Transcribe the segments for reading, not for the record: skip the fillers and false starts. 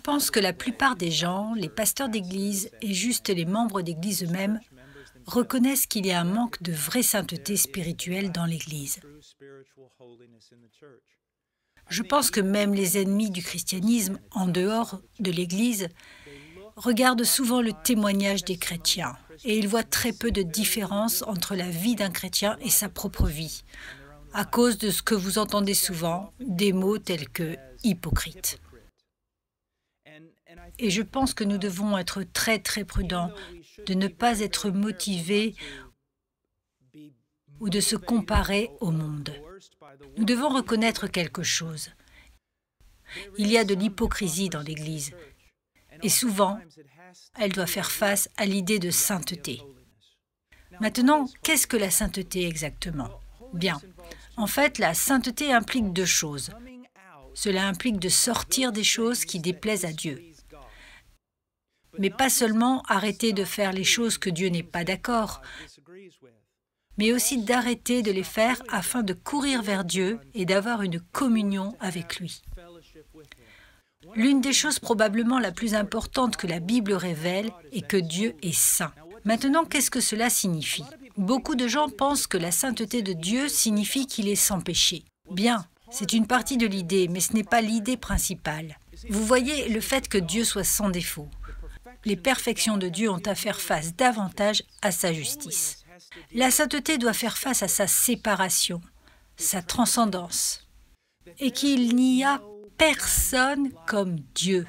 pense que la plupart des gens, les pasteurs d'église et juste les membres d'église eux-mêmes, reconnaissent qu'il y a un manque de vraie sainteté spirituelle dans l'Église. Je pense que même les ennemis du christianisme, en dehors de l'Église, regardent souvent le témoignage des chrétiens et ils voient très peu de différence entre la vie d'un chrétien et sa propre vie, à cause de ce que vous entendez souvent, des mots tels que « hypocrite ». Et je pense que nous devons être très très prudents de ne pas être motivés ou de se comparer au monde. Nous devons reconnaître quelque chose. Il y a de l'hypocrisie dans l'Église et souvent, elle doit faire face à l'idée de sainteté. Maintenant, qu'est-ce que la sainteté exactement? Bien, en fait, la sainteté implique deux choses. Cela implique de sortir des choses qui déplaisent à Dieu. Mais pas seulement arrêter de faire les choses que Dieu n'est pas d'accord, mais aussi d'arrêter de les faire afin de courir vers Dieu et d'avoir une communion avec lui. L'une des choses probablement la plus importante que la Bible révèle est que Dieu est saint. Maintenant, qu'est-ce que cela signifie? Beaucoup de gens pensent que la sainteté de Dieu signifie qu'il est sans péché. Bien, c'est une partie de l'idée, mais ce n'est pas l'idée principale. Vous voyez, le fait que Dieu soit sans défaut. Les perfections de Dieu ont à faire face davantage à sa justice. La sainteté doit faire face à sa séparation, sa transcendance, et qu'il n'y a personne comme Dieu.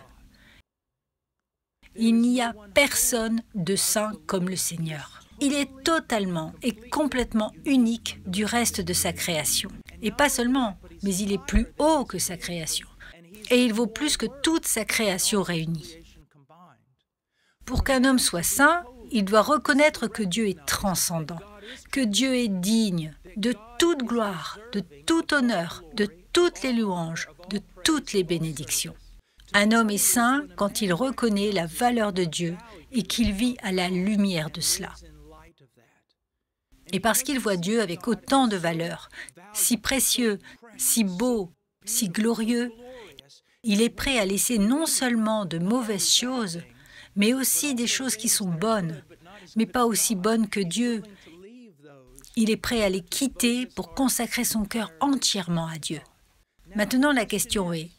Il n'y a personne de saint comme le Seigneur. Il est totalement et complètement unique du reste de sa création. Et pas seulement, mais il est plus haut que sa création. Et il vaut plus que toute sa création réunie. Pour qu'un homme soit saint, il doit reconnaître que Dieu est transcendant, que Dieu est digne de toute gloire, de tout honneur, de toutes les louanges, de toutes les bénédictions. Un homme est saint quand il reconnaît la valeur de Dieu et qu'il vit à la lumière de cela. Et parce qu'il voit Dieu avec autant de valeur, si précieux, si beau, si glorieux, il est prêt à laisser non seulement de mauvaises choses, mais aussi des choses qui sont bonnes, mais pas aussi bonnes que Dieu. Il est prêt à les quitter pour consacrer son cœur entièrement à Dieu. Maintenant, la question est,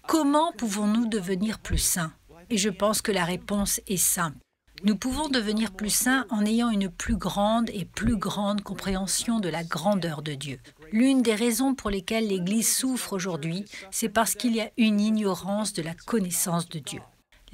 comment pouvons-nous devenir plus saints? Et je pense que la réponse est simple. Nous pouvons devenir plus saints en ayant une plus grande et plus grande compréhension de la grandeur de Dieu. L'une des raisons pour lesquelles l'Église souffre aujourd'hui, c'est parce qu'il y a une ignorance de la connaissance de Dieu.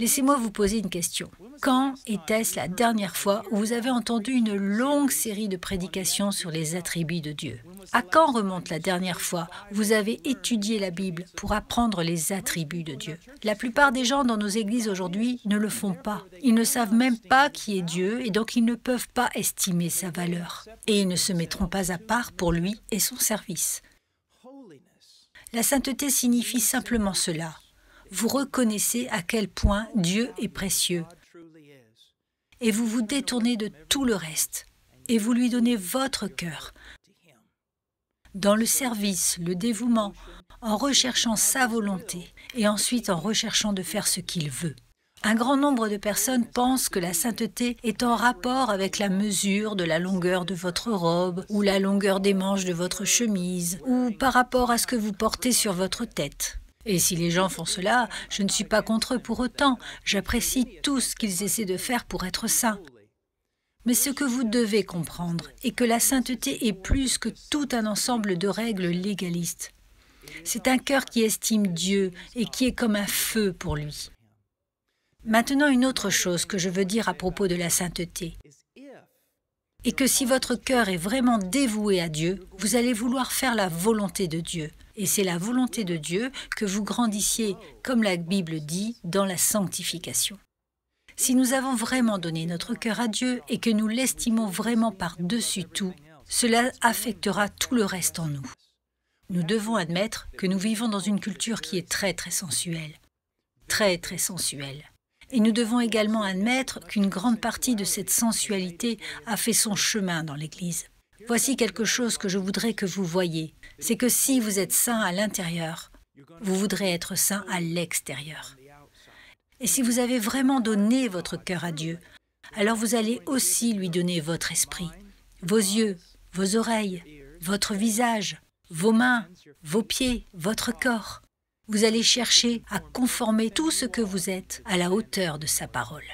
Laissez-moi vous poser une question. Quand était-ce la dernière fois où vous avez entendu une longue série de prédications sur les attributs de Dieu? À quand remonte la dernière fois où vous avez étudié la Bible pour apprendre les attributs de Dieu? La plupart des gens dans nos églises aujourd'hui ne le font pas. Ils ne savent même pas qui est Dieu et donc ils ne peuvent pas estimer sa valeur. Et ils ne se mettront pas à part pour lui et son service. La sainteté signifie simplement cela. Vous reconnaissez à quel point Dieu est précieux et vous vous détournez de tout le reste et vous lui donnez votre cœur dans le service, le dévouement, en recherchant sa volonté et ensuite en recherchant de faire ce qu'il veut. Un grand nombre de personnes pensent que la sainteté est en rapport avec la mesure de la longueur de votre robe ou la longueur des manches de votre chemise ou par rapport à ce que vous portez sur votre tête. Et si les gens font cela, je ne suis pas contre eux pour autant. J'apprécie tout ce qu'ils essaient de faire pour être saints. Mais ce que vous devez comprendre est que la sainteté est plus que tout un ensemble de règles légalistes. C'est un cœur qui estime Dieu et qui est comme un feu pour lui. Maintenant, une autre chose que je veux dire à propos de la sainteté est que si votre cœur est vraiment dévoué à Dieu, vous allez vouloir faire la volonté de Dieu. Et c'est la volonté de Dieu que vous grandissiez, comme la Bible dit, dans la sanctification. Si nous avons vraiment donné notre cœur à Dieu et que nous l'estimons vraiment par-dessus tout, cela affectera tout le reste en nous. Nous devons admettre que nous vivons dans une culture qui est très très sensuelle. Très très sensuelle. Et nous devons également admettre qu'une grande partie de cette sensualité a fait son chemin dans l'Église. Voici quelque chose que je voudrais que vous voyiez. C'est que si vous êtes saint à l'intérieur, vous voudrez être saint à l'extérieur. Et si vous avez vraiment donné votre cœur à Dieu, alors vous allez aussi lui donner votre esprit, vos yeux, vos oreilles, votre visage, vos mains, vos pieds, votre corps. Vous allez chercher à conformer tout ce que vous êtes à la hauteur de sa parole.